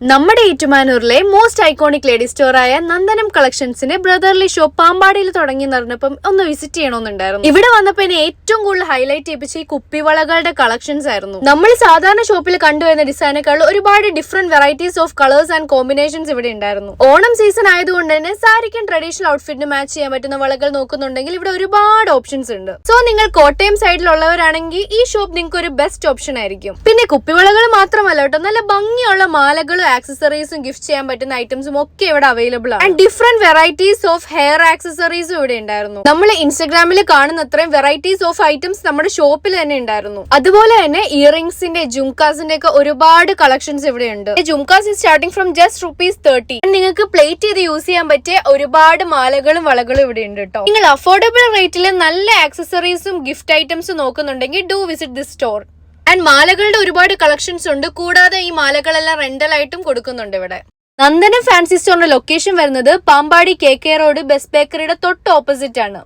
നമ്മുടെ ഏറ്റുമാനൂരിലെ most iconic lady സ്റ്റോറായ നന്ദനം കളക്ഷൻസിന്റെ ബ്രദർലി ഷോപ്പ് പാമ്പാടിയിൽ തുടങ്ങി നടന്നപ്പം ഒന്ന് വിസിറ്റ് ചെയ്യണമെന്നുണ്ടായിരുന്നു. ഇവിടെ വന്നപ്പോ എന്നെ ഏറ്റവും കൂടുതൽ ഹൈലൈറ്റ് ചെയ്യിപ്പിച്ച ഈ കുപ്പിവളകളുടെ കളക്ഷൻസ് ആയിരുന്നു. നമ്മൾ സാധാരണ ഷോപ്പിൽ കണ്ടുവരുന്ന ഡിസൈനേക്കാൾ ഒരുപാട് different varieties of colours and combinations ഇവിടെ ഉണ്ടായിരുന്നു. ഓണം സീസൺ ആയതുകൊണ്ട് തന്നെ സാരിക്കും ട്രഡീഷണൽ ഔട്ട്ഫിറ്റിന് മാച്ച് ചെയ്യാൻ പറ്റുന്ന വളകൾ നോക്കുന്നുണ്ടെങ്കിൽ ഇവിടെ ഒരുപാട് ഓപ്ഷൻസ് ഉണ്ട്. സോ നിങ്ങൾ കോട്ടയം സൈഡിലുള്ളവരാണെങ്കിൽ ഈ ഷോപ്പ് നിങ്ങൾക്ക് ഒരു ബെസ്റ്റ് ഓപ്ഷൻ ആയിരിക്കും. പിന്നെ കുപ്പിവളകൾ മാത്രമല്ല കേട്ടോ, നല്ല ഭംഗിയുള്ള മാലകളും ആക്സസറീസും ഗിഫ്റ്റ് ചെയ്യാൻ പറ്റുന്ന ഐറ്റംസും ഒക്കെ ഇവിടെ അവൈലബിൾ ആണ്. And different varieties of hair ആക്സസറീസും ഇവിടെ ഉണ്ടായിരുന്നു. നമ്മൾ ഇൻസ്റ്റാഗ്രാമിൽ കാണുന്ന അത്രയും വെറൈറ്റീസ് ഓഫ് ഐറ്റംസ് നമ്മുടെ ഷോപ്പിൽ തന്നെ ഉണ്ടായിരുന്നു. അതുപോലെ തന്നെ ഇയറിംഗ്സിന്റെ ജുംകാസിന്റെ ഒക്കെ ഒരുപാട് കളക്ഷൻസ് ഇവിടെ ഉണ്ട്. Jhumkas starting from just ₹30. നിങ്ങൾക്ക് പ്ലേറ്റ് ചെയ്ത് യൂസ് ചെയ്യാൻ പറ്റിയ ഒരുപാട് മാലകളും വളകളും ഇവിടെ ഉണ്ട് കേട്ടോ. നിങ്ങൾ അഫോർഡബിൾ റേറ്റിൽ നല്ല ആക്സസറീസും ഗിഫ്റ്റ് ഐറ്റംസും നോക്കുന്നുണ്ടെങ്കിൽ do visit this store. And മാലകളുടെ ഒരുപാട് കളക്ഷൻസ് ഉണ്ട്. കൂടാതെ ഈ മാലകളെല്ലാം റെന്റൽ ആയിട്ടും കൊടുക്കുന്നുണ്ട് ഇവിടെ. നന്ദനം ഫാൻസി സ്റ്റോറിന്റെ ലൊക്കേഷൻ വരുന്നത് പാമ്പാടി KK റോഡ് ബെസ്റ്റ് ബേക്കറിയുടെ തൊട്ട് ഓപ്പോസിറ്റ് ആണ്.